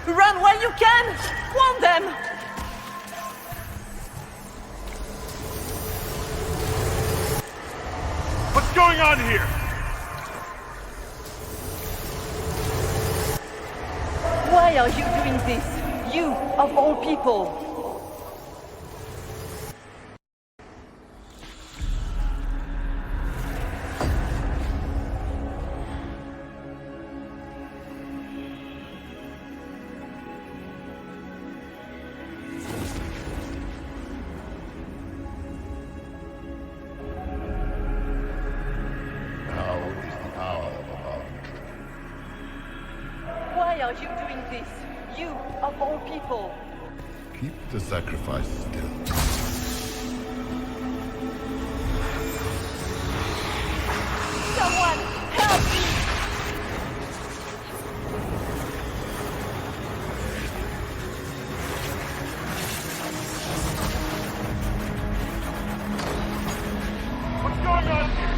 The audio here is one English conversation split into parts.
Run while you can! Warn them! What's going on here? Why are you doing this? You, of all people! Why are you doing this? You, of all people! Keep the sacrifice still. Someone, help me! What's going on here?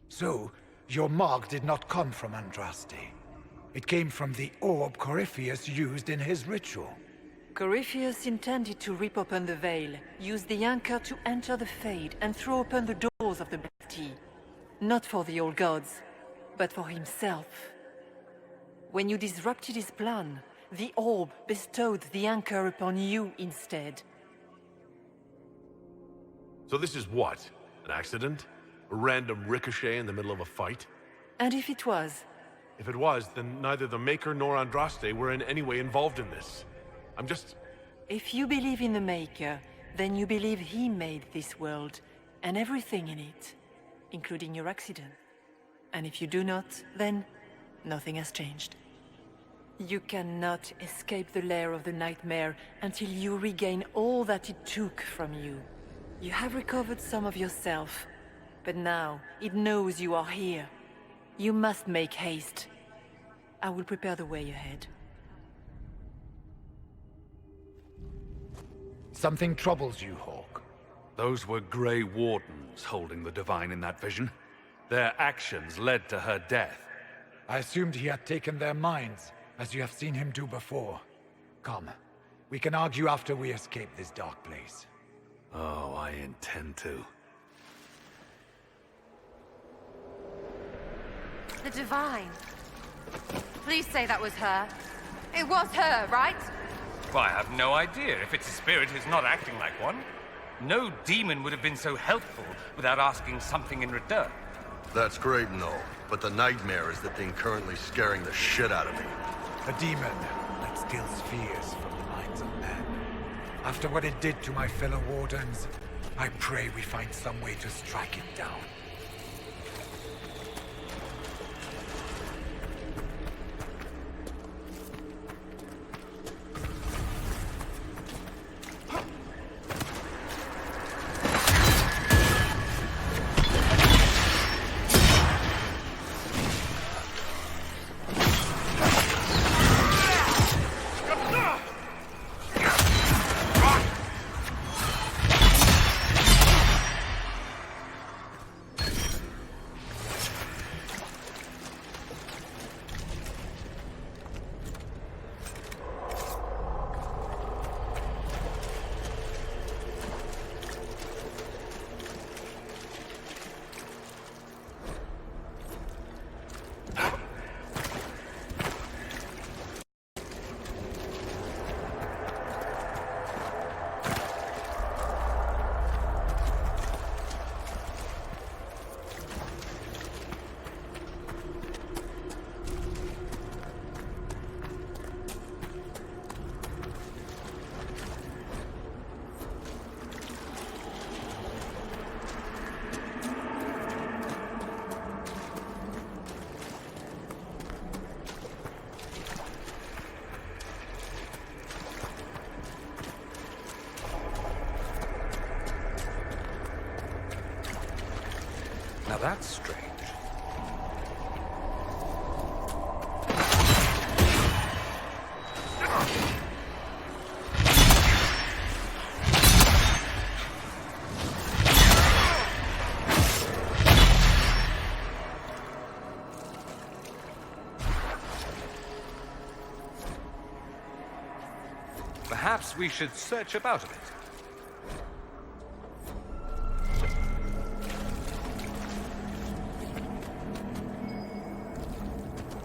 So, your mark did not come from Andraste. It came from the orb Corypheus used in his ritual. Corypheus intended to rip open the veil, use the anchor to enter the Fade, and throw open the doors of the Black Tea. Not for the old gods, but for himself. When you disrupted his plan, the orb bestowed the anchor upon you instead. So this is what? An accident? A random ricochet in the middle of a fight? And if it was? If it was, then neither the Maker nor Andraste were in any way involved in this. I'm just... If you believe in the Maker, then you believe he made this world, and everything in it, including your accident. And if you do not, then nothing has changed. You cannot escape the lair of the nightmare until you regain all that it took from you. You have recovered some of yourself, but now it knows you are here. You must make haste. I will prepare the way ahead. Something troubles you, Hawk. Those were Grey Wardens holding the Divine in that vision. Their actions led to her death. I assumed he had taken their minds, as you have seen him do before. Come, we can argue after we escape this dark place. Oh, I intend to. The Divine. Please say that was her. It was her, right? Well, I have no idea. If it's a spirit, it's not acting like one. No demon would have been so helpful without asking something in return. That's great and all, but the nightmare is the thing currently scaring the shit out of me. A demon that steals fears from the minds of men. After what it did to my fellow Wardens, I pray we find some way to strike it down. Now that's strange. Perhaps we should search about a bit.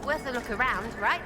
Worth a look around, right?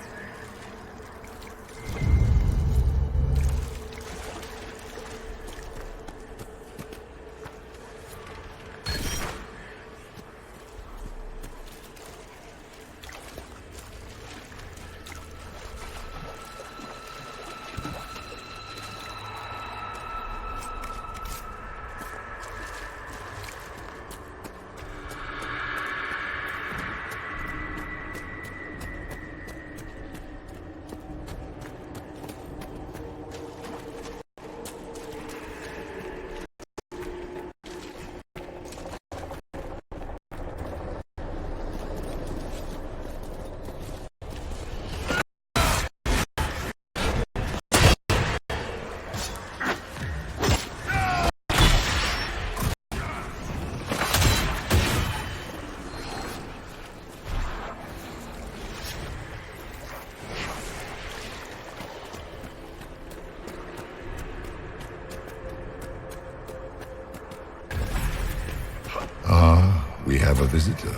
We have a visitor.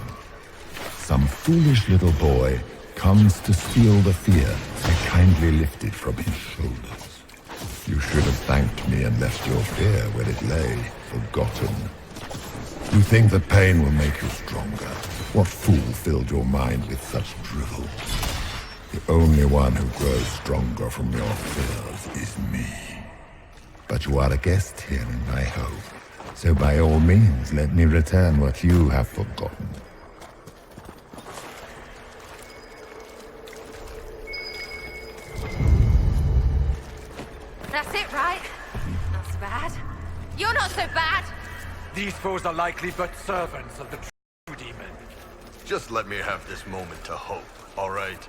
Some foolish little boy comes to steal the fear I kindly lifted from his shoulders. You should have thanked me and left your fear where it lay, forgotten. You think that pain will make you stronger? What fool filled your mind with such drivel? The only one who grows stronger from your fears is me. But you are a guest here in my home. So by all means, let me return what you have forgotten. That's it, right? Not so bad. You're not so bad! These foes are likely but servants of the true demon. Just let me have this moment to hope, all right?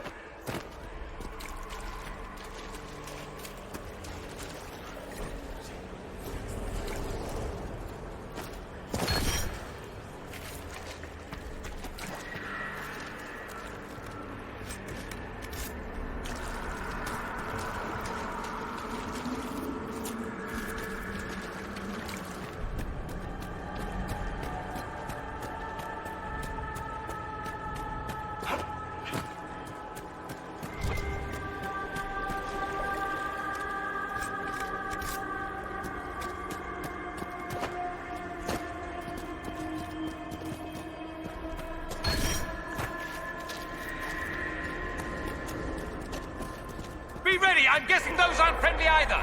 Be ready! I'm guessing those aren't friendly either!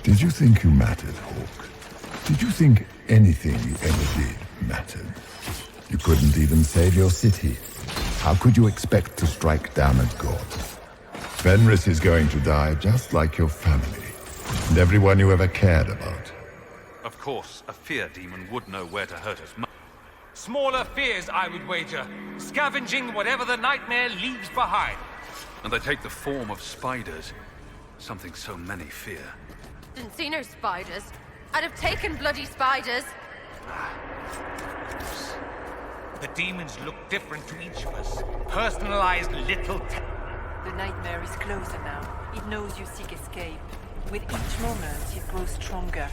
Did you think you mattered, Hawk? Did you think anything you ever did mattered? You couldn't even save your city. How could you expect to strike down a god? Fenris is going to die just like your family, and everyone you ever cared about. Of course, a fear demon would know where to hurt us. Smaller fears, I would wager. Scavenging whatever the nightmare leaves behind. And they take the form of spiders. Something so many fear. Didn't see no spiders. I'd have taken bloody spiders. The demons look different to each of us. Personalized little... The nightmare is closer now. It knows you seek escape. With each moment, it grows stronger.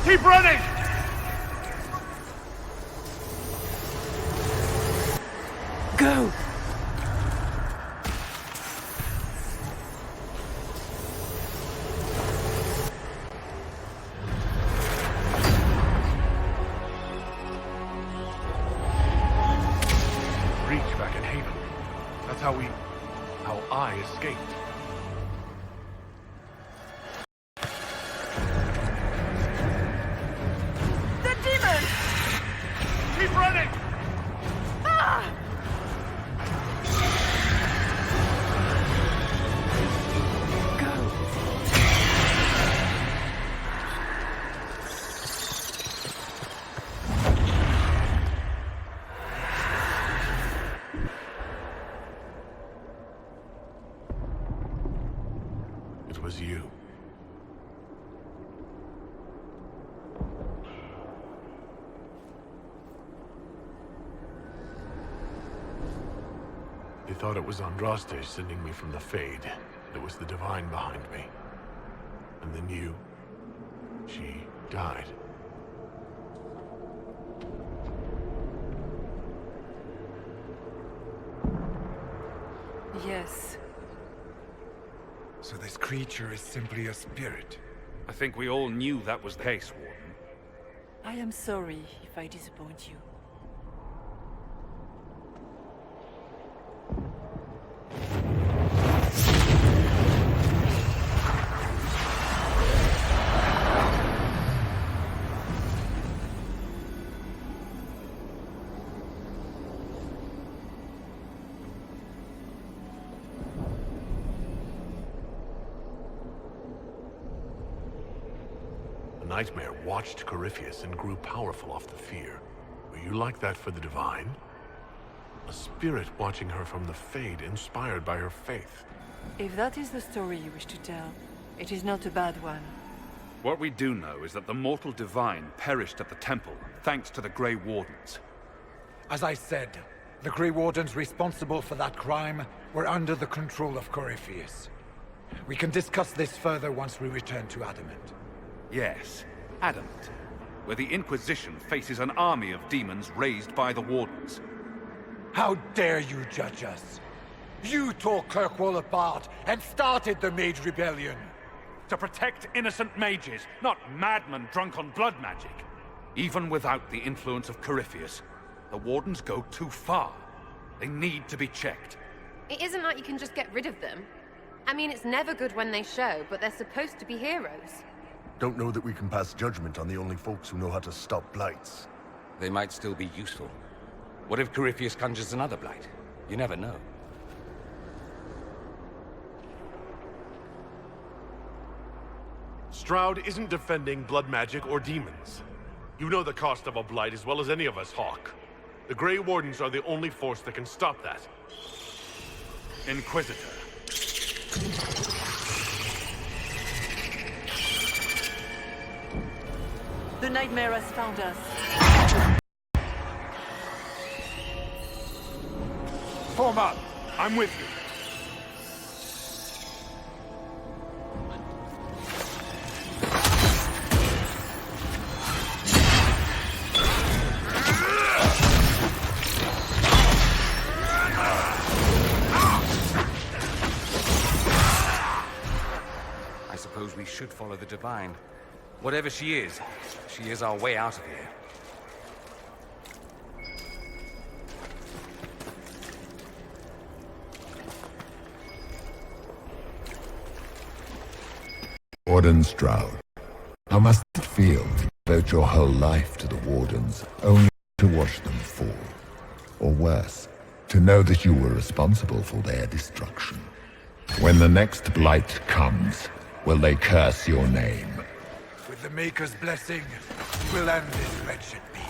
Keep running! Go! Breach back in Haven. That's how I escaped. The demon! Keep running! It was you. They thought it was Andraste sending me from the Fade. It was the Divine behind me. And then you... she died. Yes. So this creature is simply a spirit. I think we all knew that was the case, Warden. I am sorry if I disappoint you. The Nightmare watched Corypheus and grew powerful off the fear. Were you like that for the Divine? A spirit watching her from the Fade, inspired by her faith. If that is the story you wish to tell, it is not a bad one. What we do know is that the mortal Divine perished at the temple, thanks to the Grey Wardens. As I said, the Grey Wardens responsible for that crime were under the control of Corypheus. We can discuss this further once we return to Adamant. Yes, Adamant, where the Inquisition faces an army of demons raised by the Wardens. How dare you judge us? You tore Kirkwall apart and started the Mage Rebellion. To protect innocent mages, not madmen drunk on blood magic. Even without the influence of Corypheus, the Wardens go too far. They need to be checked. It isn't like you can just get rid of them. I mean, it's never good when they show, but they're supposed to be heroes. Don't know that we can pass judgment on the only folks who know how to stop blights. They might still be useful. What if Corypheus conjures another blight? You never know. Stroud isn't defending blood magic or demons. You know the cost of a blight as well as any of us, Hawk. The Grey Wardens are the only force that can stop that. Inquisitor. The Nightmare has found us. Form up! I'm with you. I suppose we should follow the Divine. Whatever she is our way out of here. Warden Stroud, how must it feel to devote your whole life to the Wardens, only to watch them fall? Or worse, to know that you were responsible for their destruction? When the next blight comes, will they curse your name? With the Maker's blessing, we'll end this wretched beast.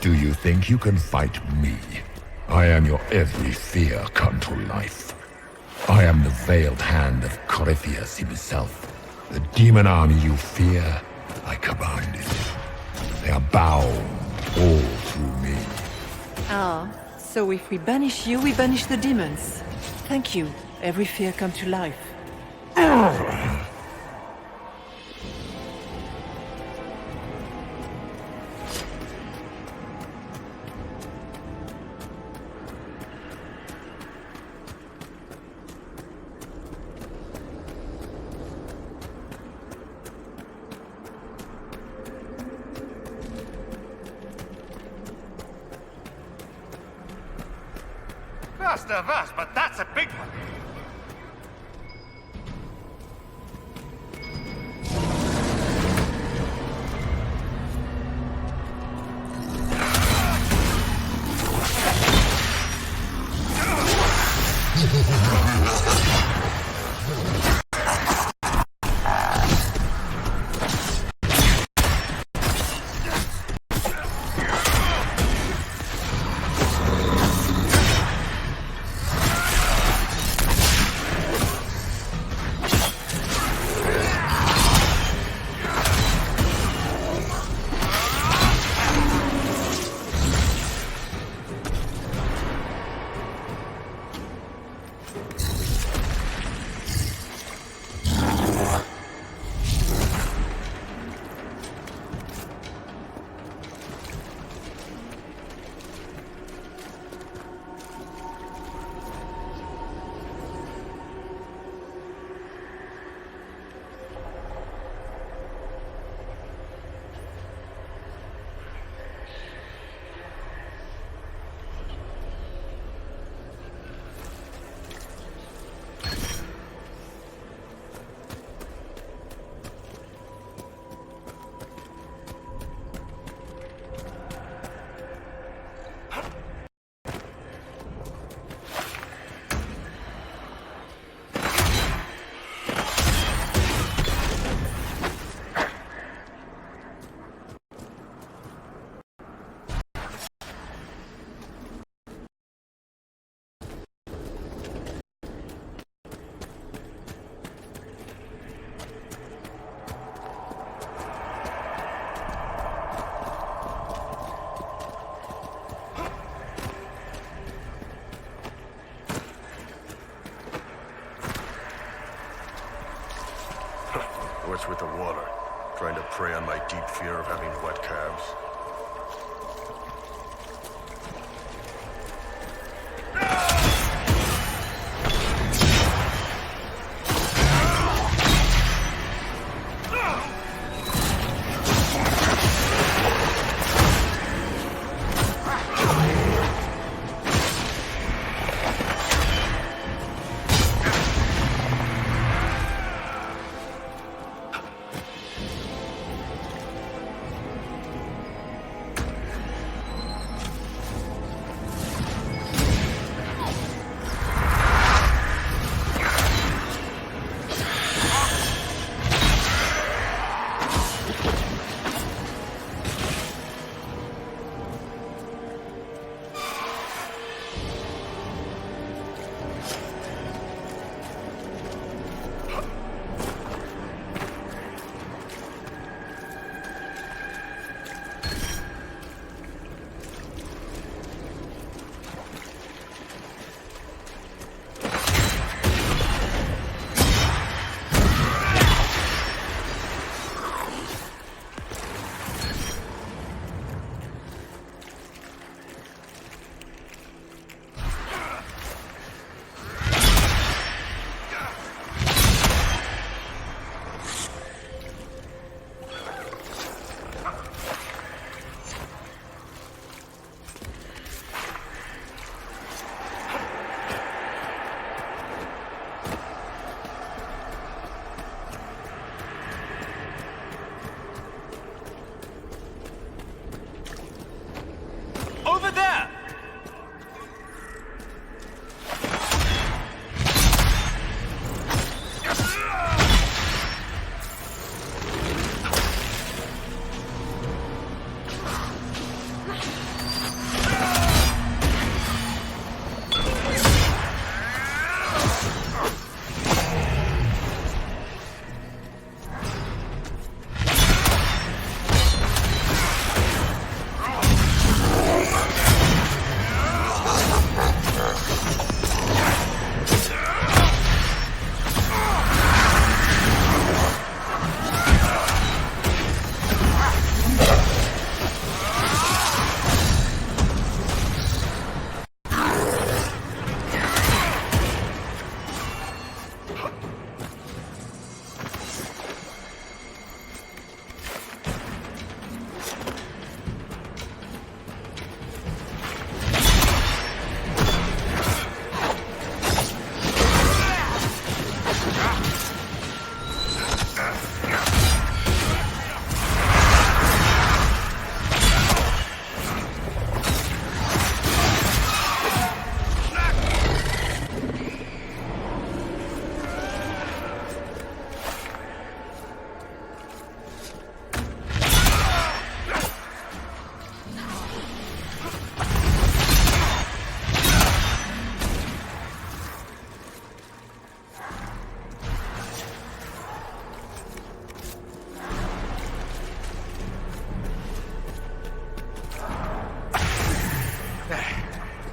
Do you think you can fight me? I am your every fear come to life. I am the veiled hand of Corypheus himself. The demon army you fear, I command it. They are bound all through me. Ah, so if we banish you, we banish the demons. Thank you. Every fear come to life. Vast of us, but that's a big one. What's with the water? Trying to prey on my deep fear of having wet calves?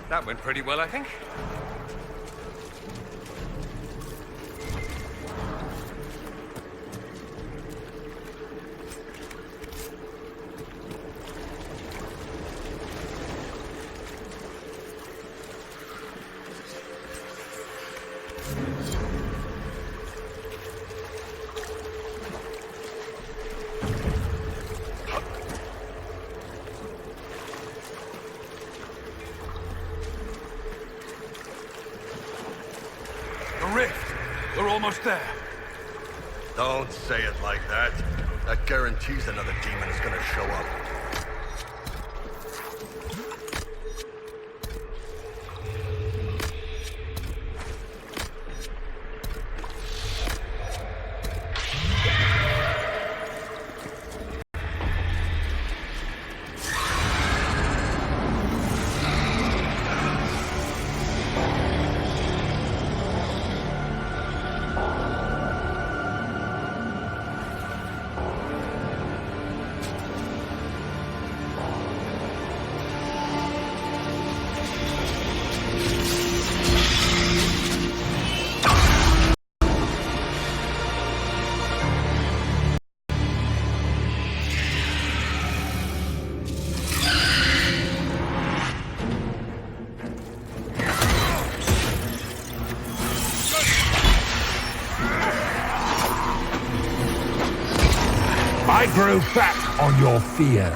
That went pretty well, I think. The rift! We're almost there. Don't say it like that. That guarantees another demon is gonna show up. I grow fat on your fear.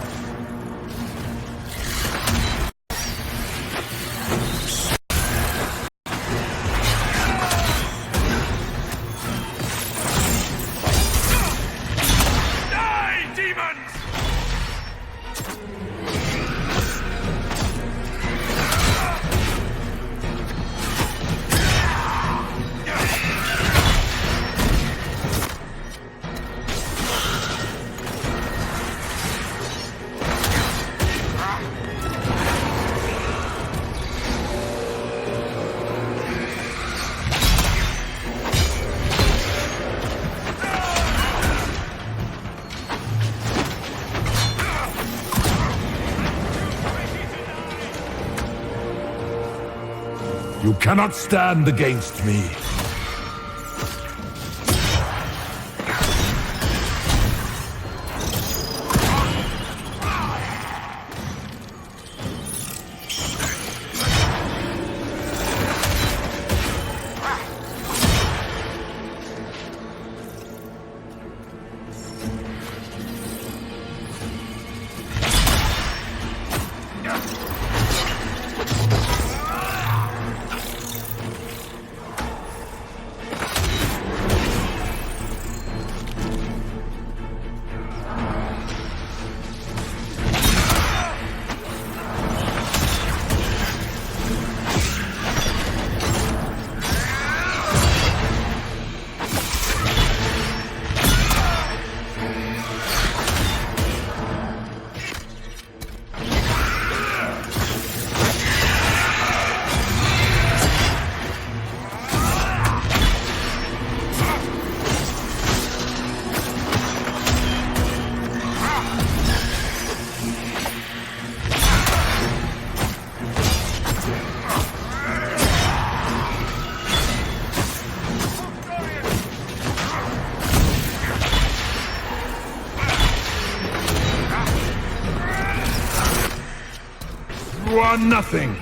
Die, demons! You cannot stand against me. You are nothing.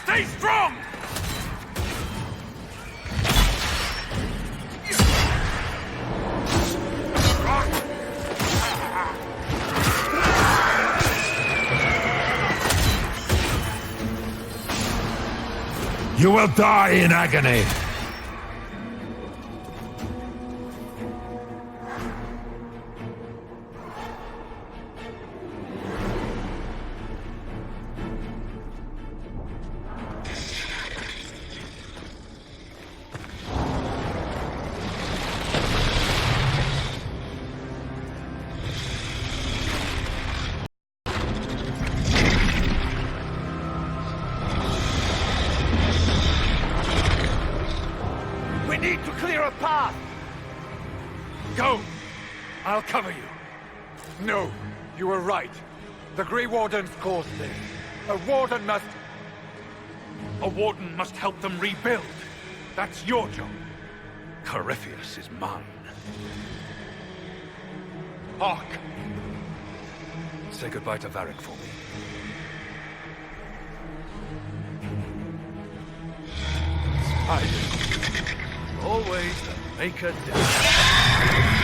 Stay strong! You will die in agony. path! Go! I'll cover you. No, you were right. The Grey Wardens caused this. A warden must... A warden must help them rebuild. That's your job. Corypheus is mine. Hawk! Say goodbye to Varric for me. Spider. Always the maker down.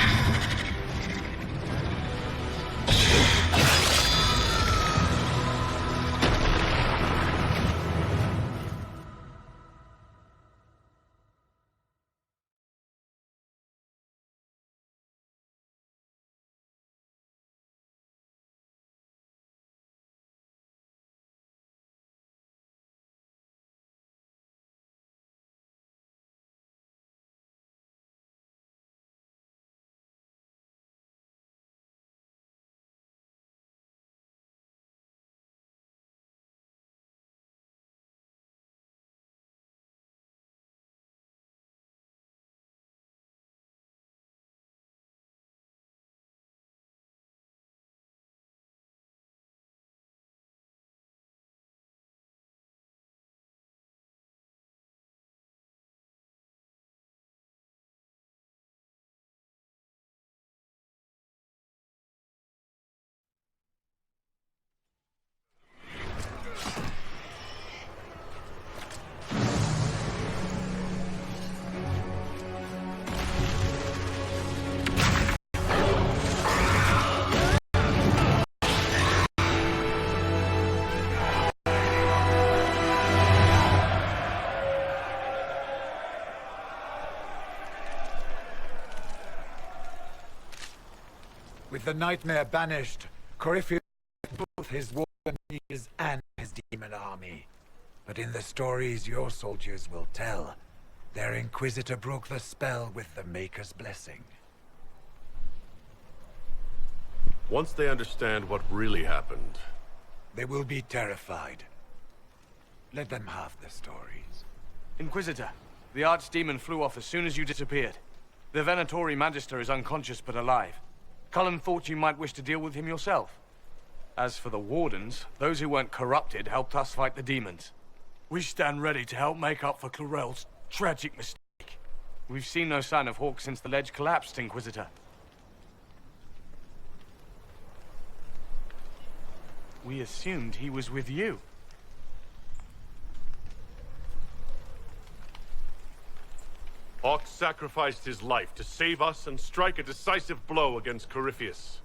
With the nightmare banished, Corypheus both his warriors and his demon army. But in the stories your soldiers will tell, their Inquisitor broke the spell with the Maker's blessing. Once they understand what really happened, They will be terrified. Let them have the stories. Inquisitor, the Archdemon flew off as soon as you disappeared. The Venatori Magister is unconscious but alive. Cullen thought you might wish to deal with him yourself. As for the Wardens, those who weren't corrupted helped us fight the demons. We stand ready to help make up for Clarel's tragic mistake. We've seen no sign of Hawk since the ledge collapsed, Inquisitor. We assumed he was with you. Hawk sacrificed his life to save us and strike a decisive blow against Corypheus.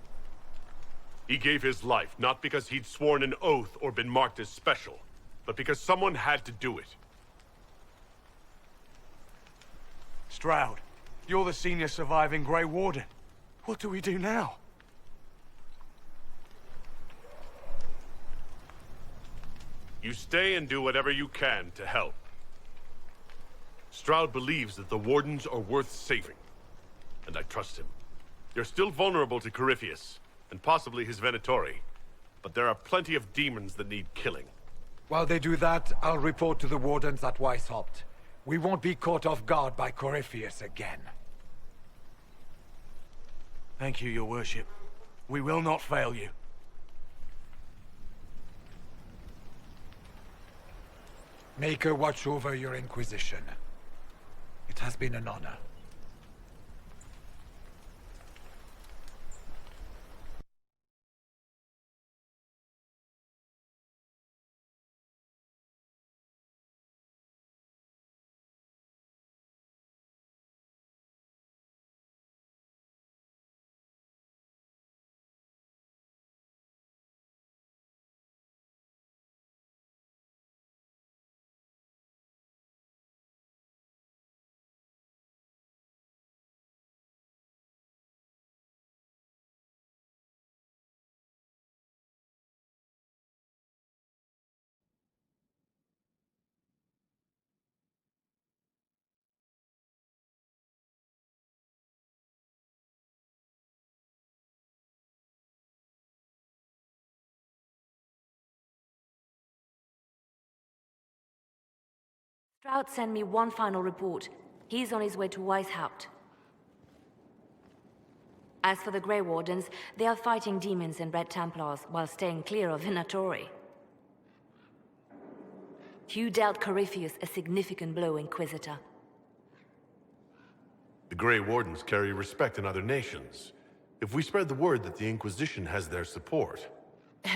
He gave his life not because he'd sworn an oath or been marked as special, but because someone had to do it. Stroud, you're the senior surviving Grey Warden. What do we do now? You stay and do whatever you can to help. Stroud believes that the Wardens are worth saving, and I trust him. You're still vulnerable to Corypheus, and possibly his Venatori, but there are plenty of demons that need killing. While they do that, I'll report to the Wardens at Weishaupt. We won't be caught off guard by Corypheus again. Thank you, your worship. We will not fail you. Maker watch over your Inquisition. It has been an honor. Stroud sent me one final report. He's on his way to Weishaupt. As for the Grey Wardens, they are fighting demons and Red Templars while staying clear of Venatori. You dealt Corypheus a significant blow, Inquisitor. The Grey Wardens carry respect in other nations. If we spread the word that the Inquisition has their support...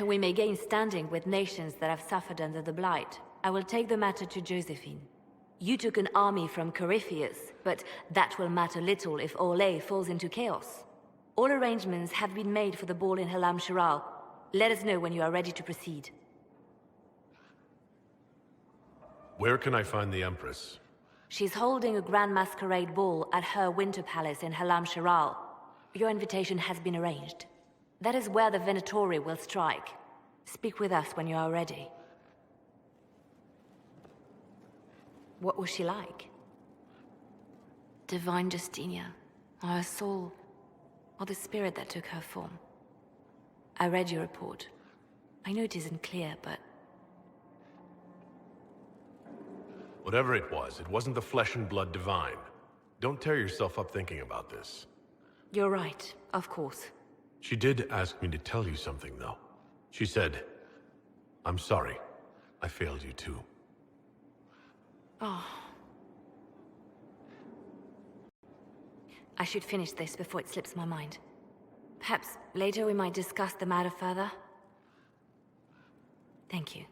We may gain standing with nations that have suffered under the Blight. I will take the matter to Josephine. You took an army from Corypheus, but that will matter little if Orlais falls into chaos. All arrangements have been made for the ball in Halam Shiral. Let us know when you are ready to proceed. Where can I find the Empress? She's holding a grand masquerade ball at her winter palace in Halam Shiral. Your invitation has been arranged. That is where the Venatori will strike. Speak with us when you are ready. What was she like? Divine Justinia, or her soul, or the spirit that took her form. I read your report. I know it isn't clear, but... Whatever it wasn't the flesh and blood divine. Don't tear yourself up thinking about this. You're right, of course. She did ask me to tell you something, though. She said, "I'm sorry. I failed you too." Oh. I should finish this before it slips my mind. Perhaps later we might discuss the matter further? Thank you.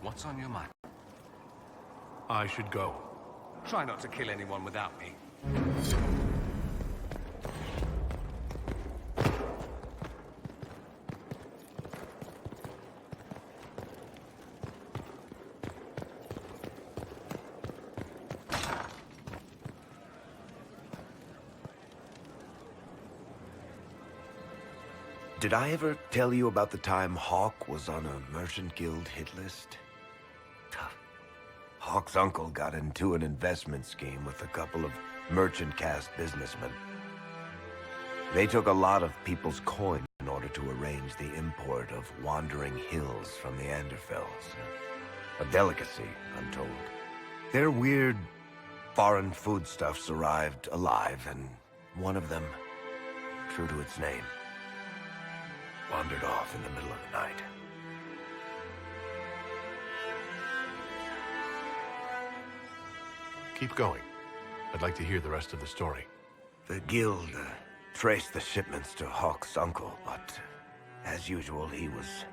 What's on your mind? I should go. Try not to kill anyone without me. Did I ever tell you about the time Hawk was on a Merchant Guild hit list? Hawk's uncle got into an investment scheme with a couple of merchant caste businessmen. They took a lot of people's coin in order to arrange the import of wandering hills from the Anderfells. A delicacy, I'm told. Their weird foreign foodstuffs arrived alive, and one of them, true to its name, wandered off in the middle of the night. Keep going. I'd like to hear the rest of the story. The guild traced the shipments to Hawk's uncle, but as usual, he was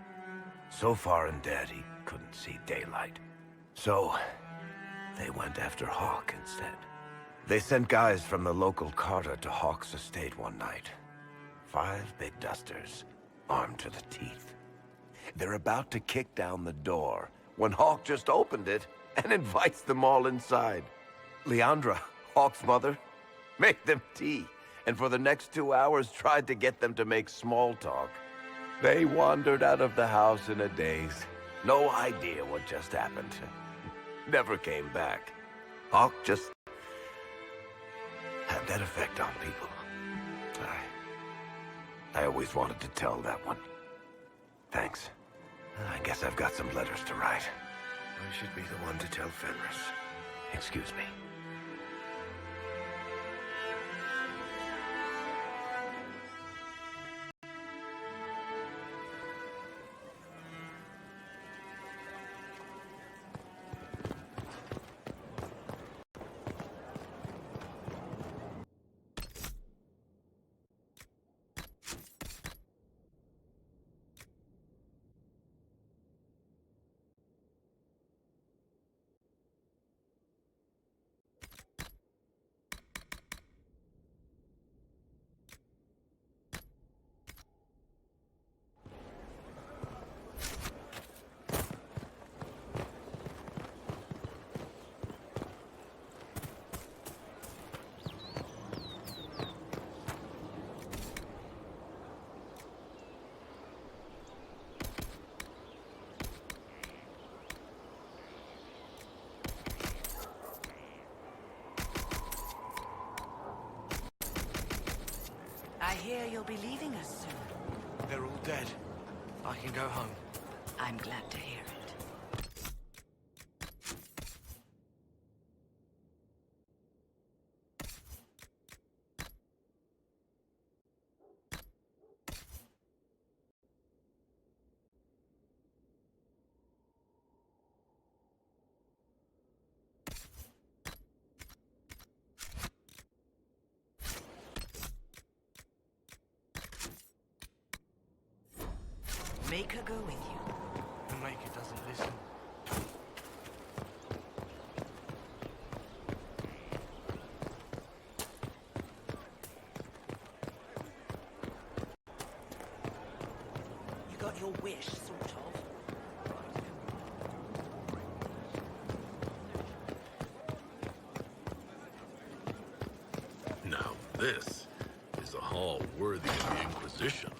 so far in debt he couldn't see daylight. So they went after Hawk instead. They sent guys from the local carter to Hawk's estate one night. 5 big dusters, armed to the teeth. They're about to kick down the door when Hawk just opened it and invites them all inside. Leandra, Hawk's mother, made them tea, and for the next 2 hours tried to get them to make small talk. They wandered out of the house in a daze. No idea what just happened. Never came back. Hawk just had that effect on people. I always wanted to tell that one. Thanks. I guess I've got some letters to write. I should be the one to tell Fenris. Excuse me. be leaving us soon. They're all dead. I can go home. I'm glad to hear it. Make her go with you. The Maker doesn't listen. You got your wish, sort of. Now this is a hall worthy of the Inquisition.